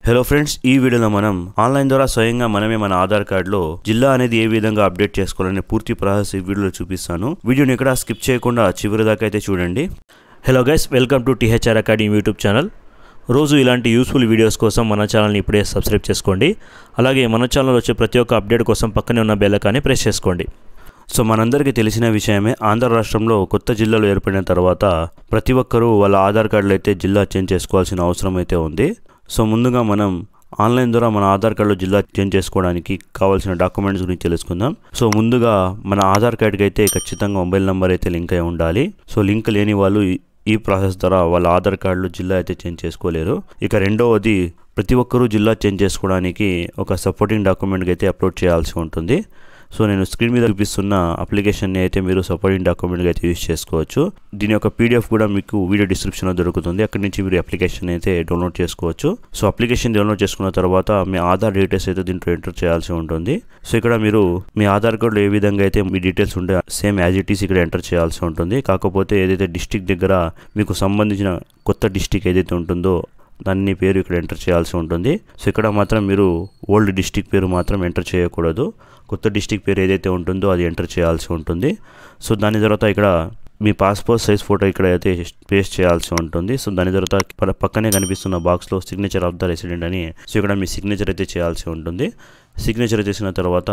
Hello friends, ఈ వీడియోలో మనం ఆన్లైన్ ద్వారా స్వయంగా మనమే మన ఆధార్ కార్డులో జిల్లా అనేది ఏ విధంగా అప్డేట్ చేసుకోవాలనే పూర్తి ప్రాసెస్ ఈ వీడియోలో చూపిస్తాను. వీడియోని ఎక్కడ స్కిప్ చేయకుండా చివరి దాకా అయితే చూడండి. Hello guys, welcome to THR academy YouTube channel. రోజు ఇలాంటి యూస్ఫుల్ వీడియోస్ కోసం మన ఛానల్ని ఇప్పుడే సబ్స్క్రైబ్ చేసుకోండి. అలాగే మన ఛానల్ వచ్చే ప్రతి ఒక్క అప్డేట్ కోసం పక్కనే ఉన్న బెల్ ఐకాన్ని ప్రెస్ చేసుకోండి. సో మనందరికీ తెలిసిన విషయమే, ఆంధ్ర రాష్ట్రంలో కొత్త జిల్లాలు ఏర్పడిన తర్వాత ప్రతి ఒక్కరూ వాళ్ళ ఆధార్ కార్డులో అయితే జిల్లా చేంజ్ చేసుకోవాల్సిన అవసరం అయితే ఉంది. సో ముందుగా మనం ఆన్లైన్ ద్వారా మన ఆధార్ కార్డులో జిల్లా చేంజ్ చేసుకోవడానికి కావాల్సిన డాక్యుమెంట్స్ గురించి తెలుసుకుందాం. సో ముందుగా మన ఆధార్ కార్డుకి అయితే ఖచ్చితంగా మొబైల్ నెంబర్ అయితే లింక్ అయి ఉండాలి. సో లింక్ లేని వాళ్ళు ఈ ప్రాసెస్ ద్వారా వాళ్ళ ఆధార్ కార్డులో జిల్లా అయితే చేంజ్ చేసుకోలేరు. ఇక రెండవది, ప్రతి ఒక్కరూ జిల్లా చేంజ్ చేసుకోవడానికి ఒక సపోర్టింగ్ డాక్యుమెంట్కి అయితే అప్లోడ్ చేయాల్సి ఉంటుంది. సో నేను స్క్రీన్ మీద చూపిస్తున్న అప్లికేషన్ని అయితే మీరు సపోర్టింగ్ డాక్యుమెంట్గా అయితే యూజ్ చేసుకోవచ్చు. దీని యొక్క పీడిఎఫ్ కూడా మీకు వీడియో డిస్క్రిప్షన్లో దొరుకుతుంది. అక్కడి నుంచి మీరు అప్లికేషన్ అయితే డౌన్లోడ్ చేసుకోవచ్చు. సో అప్లికేషన్ డౌన్లోడ్ చేసుకున్న తర్వాత మీ ఆధార్ డీటెయిల్స్ అయితే దీంట్లో ఎంటర్ చేయాల్సి ఉంటుంది. సో ఇక్కడ మీరు మీ ఆధార్ కార్డులో ఏ విధంగా అయితే మీ డీటెయిల్స్ ఉంటే సేమ్ యాజ్ ఇట్ ఈస్ ఇక్కడ ఎంటర్ చేయాల్సి ఉంటుంది. కాకపోతే ఏదైతే డిస్టిక్ దగ్గర మీకు సంబంధించిన కొత్త డిస్టిక్ ఏదైతే ఉంటుందో దాన్ని పేరు ఇక్కడ ఎంటర్ చేయాల్సి ఉంటుంది. సో ఇక్కడ మాత్రం మీరు ఓల్డ్ డిస్టిక్ పేరు మాత్రం ఎంటర్ చేయకూడదు. కొత్త డిస్టిక్ పేరు ఏదైతే ఉంటుందో అది ఎంటర్ చేయాల్సి ఉంటుంది. సో దాని తర్వాత ఇక్కడ మీ పాస్పోర్ట్ సైజ్ ఫోటో ఇక్కడ అయితే పేస్ట్ చేయాల్సి ఉంటుంది. సో దాని తర్వాత పక్కనే కనిపిస్తున్న బాక్స్లో సిగ్నేచర్ ఆఫ్ ద రెసిడెంట్ అని, సో ఇక్కడ మీ సిగ్నేచర్ అయితే చేయాల్సి ఉంటుంది. సిగ్నేచర్ చేసిన తర్వాత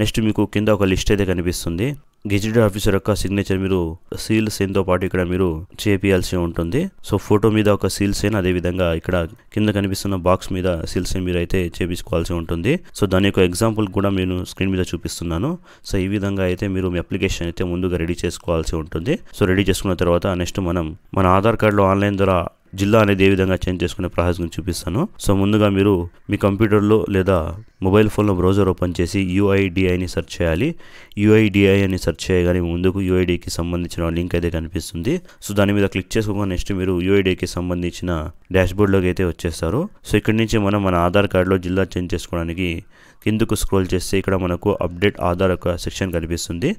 నెక్స్ట్ మీకు కింద ఒక లిస్ట్ అయితే కనిపిస్తుంది. గెజిటెడ్ ఆఫీసర్ యొక్క సిగ్నేచర్ మీరు సీల్ సైన్తో పాటు ఇక్కడ మీరు చేపియాల్సి ఉంటుంది. సో ఫోటో మీద ఒక సీల్ సైన్, అదేవిధంగా ఇక్కడ కింద కనిపిస్తున్న బాక్స్ మీద సీల్ సైన్ మీరు అయితే చేపించుకోవాల్సి ఉంటుంది. సో దాని యొక్క ఎగ్జాంపుల్ కూడా నేను స్క్రీన్ మీద చూపిస్తున్నాను. సో ఈ విధంగా అయితే మీరు మీ అప్లికేషన్ అయితే ముందుగా రెడీ చేసుకోవాల్సి ఉంటుంది. సో రెడీ చేసుకున్న తర్వాత నెక్స్ట్ మనం మన ఆధార్ కార్డులో ఆన్లైన్ ద్వారా జిల్లా అనేది ఏ విధంగా చేంజ్ చేసుకునే ప్రాసెస్ గురించి చూపిస్తాను. సో ముందుగా మీరు మీ కంప్యూటర్లో లేదా మొబైల్ ఫోన్లో బ్రౌజర్ ఓపెన్ చేసి యూఐడిఐని సెర్చ్ చేయాలి. యూఐడిఐ అని సెర్చ్ చేయగానే ముందుకు యూఐడికి సంబంధించిన లింక్ అయితే కనిపిస్తుంది. సో దాని మీద క్లిక్ చేసుకోగా నెక్స్ట్ మీరు యూఐడికి సంబంధించిన డాష్బోర్డ్లోకి అయితే వచ్చేస్తారు. సో ఇక్కడి నుంచి మనం మన ఆధార్ కార్డులో జిల్లా చేంజ్ చేసుకోవడానికి కిందకు స్క్రోల్ చేస్తే ఇక్కడ మనకు అప్డేట్ ఆధార్ యొక్క సెక్షన్ కనిపిస్తుంది.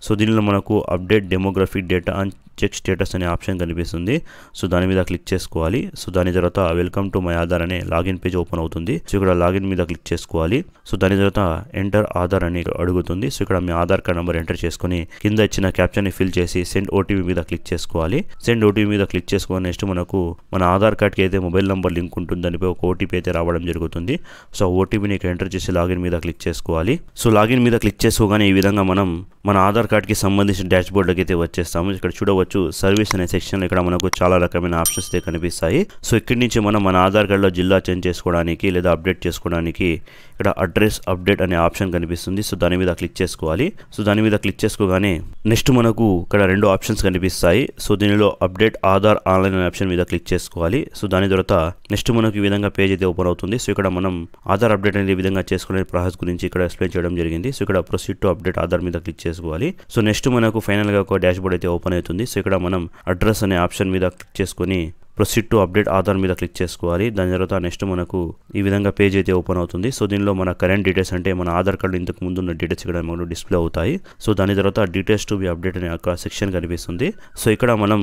సో దీనిలో మనకు update demographic data and check status అనే ఆప్షన్ కనిపిస్తుంది. సో దాని మీద క్లిక్ చేసుకోవాలి. సో దాని తర్వాత వెల్కమ్ టు మై ఆధార్ అనే లాగిన్ పేజ్ ఓపెన్ అవుతుంది. సో ఇక్కడ లాగిన్ మీద క్లిక్ చేసుకోవాలి. సో దాని తర్వాత ఎంటర్ ఆధార్ అని అడుగుతుంది. సో ఇక్కడ మీ ఆధార్ కార్డ్ నెంబర్ ఎంటర్ చేసుకుని కింద ఇచ్చిన క్యాప్చర్ని ఫిల్ చేసి సెండ్ ఓటీపీ మీద క్లిక్ చేసుకోవాలి. సెండ్ ఓటీపీ మీద క్లిక్ చేసుకుని నెక్స్ట్ మనకు మన ఆధార్ కార్డ్కి అయితే మొబైల్ నెంబర్ లింక్ ఉంటుంది, దానిపై ఒక ఓటీపీ అయితే రావడం జరుగుతుంది. సో ఓటీపీని ఇక్కడ ఎంటర్ చేసి లాగిన్ మీద క్లిక్ చేసుకోవాలి. సో లాగిన్ మీద క్లిక్ చేసుకోగానే ఈ విధంగా మనం మన ఆధార్ కార్డ్కి సంబంధించిన డాష్బోర్డ్కి అయితే వచ్చేస్తాము. ఇక్కడ చూడవచ్చు సర్వీస్ అనే సెక్షన్, ఇక్కడ మనకు చాలా రకమైన ఆప్షన్స్ అయితే కనిపిస్తాయి. సో ఇక్కడి నుంచి మనం మన ఆధార్ కార్డులో జిల్లా చేంజ్ చేసుకోవడానికి లేదా అప్డేట్ చేసుకోవడానికి ఇక్కడ అడ్రస్ అప్డేట్ అనే ఆప్షన్ కనిపిస్తుంది. సో దాని మీద క్లిక్ చేసుకోవాలి. సో దాని మీద క్లిక్ చేసుకోగానే నెక్స్ట్ మనకు ఇక్కడ రెండు ఆప్షన్స్ కనిపిస్తాయి. సో దీనిలో అప్డేట్ ఆధార్ ఆన్లైన్ అనే ఆప్షన్ మీద క్లిక్ చేసుకోవాలి. సో దాని తర్వాత నెక్స్ట్ మనకు ఈ విధంగా పేజ్ అయితే ఓపెన్ అవుతుంది. సో ఇక్కడ మనం ఆధార్ అప్డేట్ అనేది ఈ విధంగా చేసుకునే ప్రాసెస్ గురించి ఇక్కడ ఎక్స్ప్లెయిన్ చేయడం జరిగింది. సో ఇక్కడ ప్రొసీడ్ టు అప్డేట్ ఆధార్ మీద క్లిక్ చేసుకోవాలి. సో నెక్స్ట్ మనకు ఫైనల్గా ఒక డాష్బోర్డ్ అయితే ఓపెన్ అవుతుంది. సో ఇక్కడ మనం అడ్రస్ అనే ఆప్షన్ మీద క్లిక్ చేసుకొని ప్రొసీడ్ టు అప్డేట్ ఆధార్ మీద క్లిక్ చేసుకోవాలి. దాని తర్వాత నెక్స్ట్ మనకు ఈ విధంగా పేజ్ అయితే ఓపెన్ అవుతుంది. సో దీనిలో మన కరెంట్ డీటెయిల్స్ అంటే మన ఆధార్ కార్డు ఇంతకు ముందు ఉన్న డీటెయిల్స్ ఇక్కడ మనకు డిస్ప్లే అవుతాయి. సో దాని తర్వాత డీటెయిల్స్ టు బి అప్డేట్ అనే ఒక సెక్షన్ కనిపిస్తుంది. సో ఇక్కడ మనం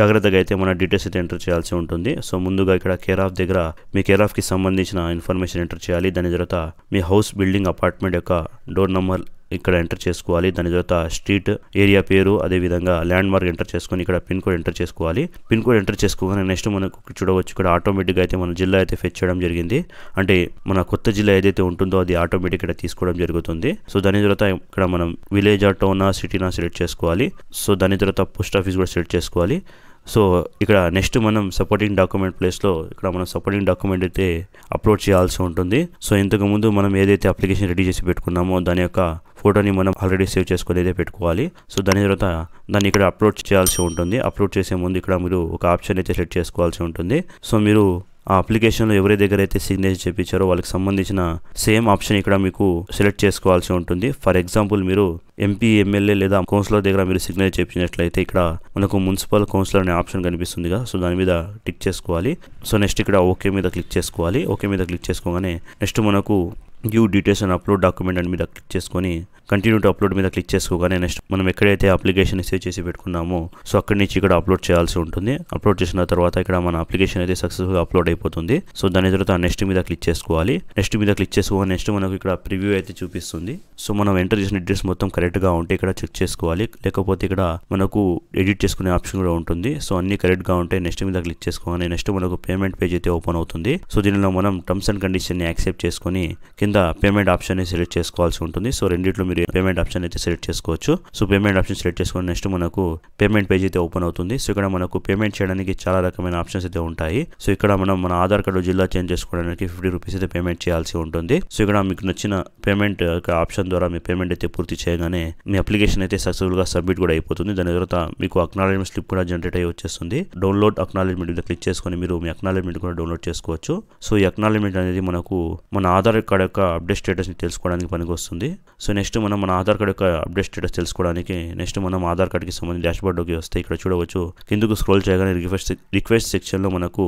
జాగ్రత్తగా అయితే మన డీటెయిల్స్ అయితే ఎంటర్ చేయాల్సి ఉంటుంది. సో ముందుగా ఇక్కడ కేర్ ఆఫ్ దగ్గర మీ కేర్ ఆఫ్కి సంబంధించిన ఇన్ఫర్మేషన్ ఎంటర్ చేయాలి. దాని తర్వాత మీ హౌస్, బిల్డింగ్, అపార్ట్మెంట్ యొక్క డోర్ నెంబర్ ఇక్కడ ఎంటర్ చేసుకోవాలి. దాని తర్వాత స్ట్రీట్, ఏరియా పేరు, అదేవిధంగా ల్యాండ్ మార్క్ ఎంటర్ చేసుకొని ఇక్కడ పిన్ కోడ్ ఎంటర్ చేసుకోవాలి. పిన్ కోడ్ ఎంటర్ చేసుకోగానే నెక్స్ట్ మనకు చూడవచ్చు ఇక్కడ ఆటోమేటిక్గా అయితే మన జిల్లా అయితే ఫెచ్ చేయడం జరిగింది. అంటే మన కొత్త జిల్లా ఏదైతే ఉంటుందో అది ఆటోమేటిక్ ఇక్కడ తీసుకోవడం జరుగుతుంది. సో దాని తర్వాత ఇక్కడ మనం విలేజ్ ఆ టౌన్ ఆ సిటీనా సెలెక్ట్ చేసుకోవాలి. సో దాని తర్వాత పోస్ట్ ఆఫీస్ కూడా సెలెక్ట్ చేసుకోవాలి. సో ఇక్కడ నెక్స్ట్ మనం సపోర్టింగ్ డాక్యుమెంట్ ప్లేస్లో ఇక్కడ మనం సపోర్టింగ్ డాక్యుమెంట్ అయితే అప్లోడ్ చేయాల్సి ఉంటుంది. సో ఇంతకుముందు మనం ఏదైతే అప్లికేషన్ రెడీ చేసి పెట్టుకున్నామో దాని యొక్క ఫోటోని మనం ఆల్రెడీ సేవ్ చేసుకొని అయితే పెట్టుకోవాలి. సో దాని తర్వాత దాన్ని ఇక్కడ అప్లోడ్ చేయాల్సి ఉంటుంది. అప్లోడ్ చేసే ముందు ఇక్కడ మీరు ఒక ఆప్షన్ అయితే సెలెక్ట్ చేసుకోవాల్సి ఉంటుంది. సో మీరు ఆ అప్లికేషన్లో ఎవరి దగ్గర అయితే సిగ్నేచర్ చేయించారో వాళ్ళకి సంబంధించిన సేమ్ ఆప్షన్ ఇక్కడ మీకు సెలెక్ట్ చేసుకోవాల్సి ఉంటుంది. ఫర్ ఎగ్జాంపుల్ మీరు ఎంపీ, ఎమ్మెల్యే లేదా కౌన్సిలర్ దగ్గర మీరు సిగ్నేచర్ చేయించినట్లయితే ఇక్కడ మనకు మున్సిపల్ కౌన్సిలర్ అనే ఆప్షన్ కనిపిస్తుందిగా, సో దాని మీద టిక్ చేసుకోవాలి. సో నెక్స్ట్ ఇక్కడ ఓకే మీద క్లిక్ చేసుకోవాలి. ఓకే మీద క్లిక్ చేసుకోగానే నెక్స్ట్ మనకు give details and upload document అని మీద క్లిక్ చేసుకొని కంటిన్యూ టు అప్లోడ్ మీద క్లిక్ చేసుకోగానే నెక్స్ట్ మనం ఎక్కడైతే అప్లికేషన్ సేవ్ చేసి పెట్టుకున్నామో సో అక్కడి నుంచి ఇక్కడ అప్లోడ్ చేయాల్సి ఉంటుంది. అప్లోడ్ చేసిన తర్వాత ఇక్కడ మన అప్లికేషన్ అయితే సక్సెస్ఫుల్గా అప్లోడ్ అయిపోతుంది. సో దాని తర్వాత నెక్స్ట్ మీద క్లిక్ చేసుకోవాలి. నెక్స్ట్ మీద క్లిక్ చేసుకోవాలి. నెక్స్ట్ మనకు ఇక్కడ ప్రివ్యూ అయితే చూపిస్తుంది. సో మనం ఎంటర్ చేసిన డీటెయిల్స్ మొత్తం కరెక్ట్గా ఉంటే ఇక్కడ చెక్ చేసుకోవాలి. లేకపోతే ఇక్కడ మనకు ఎడిట్ చేసుకునే ఆప్షన్ కూడా ఉంటుంది. సో అన్ని కరెక్ట్గా ఉంటే నెక్స్ట్ మీద క్లిక్ చేసుకోవాలి. నెక్స్ట్ మనకు పేమెంట్ పేజ్ అయితే ఓపెన్ అవుతుంది. సో దీనిలో మనం టర్మ్స్ అండ్ కండిషన్ని యాక్సెప్ట్ చేసుకొని కింద పేమెంట్ ఆప్షన్ సెలెక్ట్ చేసుకోవాల్సి ఉంటుంది. సో రెండిట్లో మీరు పేమెంట్ ఆప్షన్ అయితే సెలెక్ట్ చేసుకోవచ్చు. సో పేమెంట్ ఆప్షన్ సెలెక్ట్ చేసుకొని నెక్స్ట్ మనకు పేమెంట్ పేజ్ అయితే ఓపెన్ అవుతుంది. సో ఇక్కడ మనకు పేమెంట్ చేయడానికి చాలా రకమైన ఆప్షన్స్ అయితే ఉంటాయి. సో ఇక్కడ మనం మన ఆధార్ కార్డు జిల్లా చేంజ్ చేసుకోవడానికి 50 రూపీస్ అయితే పేమెంట్ చేయాల్సి ఉంటుంది. సో ఇక్కడ మీకు నచ్చిన పేమెంట్ ఆప్షన్ ద్వారా మీ పేమెంట్ అయితే పూర్తి చేయగానే మీ అప్లికేషన్ అయితే సక్సెస్ఫుల్ గా సబ్మిట్ కూడా అయిపోతుంది. దాని తర్వాత మీకు అక్నాలెడ్జ్మెంట్ స్లిప్ కూడా జనరేట్ అయ్యి వచ్చేస్తుంది. డౌన్లోడ్ అక్నాలెడ్జ్మెంట్ మీద క్లిక్ చేసుకొని మీరు మీ అక్నాలెడ్జ్మెంట్ కూడా డౌన్లోడ్ చేసుకోవచ్చు. సో ఈ అక్నాలెడ్జ్మెంట్ అనేది మనకు మన ఆధార్ కార్డు యొక్క అప్డేట్ స్టేటస్ ని తెలుసుకోవడానికి పనికి వస్తుంది. సో నెక్స్ట్ మనం మన ఆధార్ కార్డు యొక్క అప్డేట్ స్టేటస్ తెలుసుకోవడానికి నెక్స్ట్ మనం ఆధార్ కార్డుకి సంబంధించి డాష్బోర్డ్కి వస్తే ఇక్కడ చూడవచ్చు. కిందకు స్క్రోల్ చేయగానే రిక్వెస్ట్ సెక్షన్లో మనకు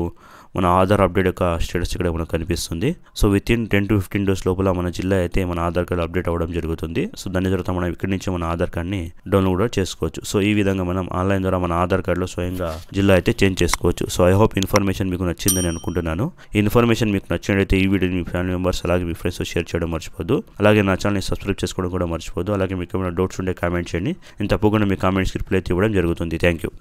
మన ఆధార్ అప్డేట్ యొక్క స్టేటస్ ఇక్కడ మనకు కనిపిస్తుంది. సో వితిన్ 10 to 15 days లోపల మన జిల్లా అయితే మన ఆధార్ కార్డు అప్డేట్ అవ్వడం జరుగుతుంది. సో దాని తర్వాత మనం ఇక్కడి నుంచి మన ఆధార్ కార్డ్ని డౌన్లోడ్ కూడా చేసుకోవచ్చు. సో ఈ విధంగా మనం ఆన్లైన్ ద్వారా మన ఆధార్ కార్డులో స్వయంగా జిల్లా అయితే చేంజ్ చేసుకోవచ్చు. సో ఐ హోప్ ఇన్ఫర్మేషన్ మీకు నచ్చిందని అనుకుంటున్నాను. ఈ ఇన్ఫర్మేషన్ మీకు నచ్చినట్లయితే ఈ వీడియోని మీ ఫ్యామిలీ మెంబర్స్ అలాగే మీ ఫ్రెండ్స్ షేర్ చేయడం మర్చిపోద్దు. అలాగే నా ఛానల్ని సబ్స్క్రైబ్ చేసుకోవడం కూడా మర్చిపోద్దు. అలాగే మీకు ఏమైనా డౌట్స్ ఉంటే కామెంట్ చేయండి. నేను తప్పకుండా మీ కామెంట్స్కి రిప్లై ఇవ్వడం జరుగుతుంది. Thank you.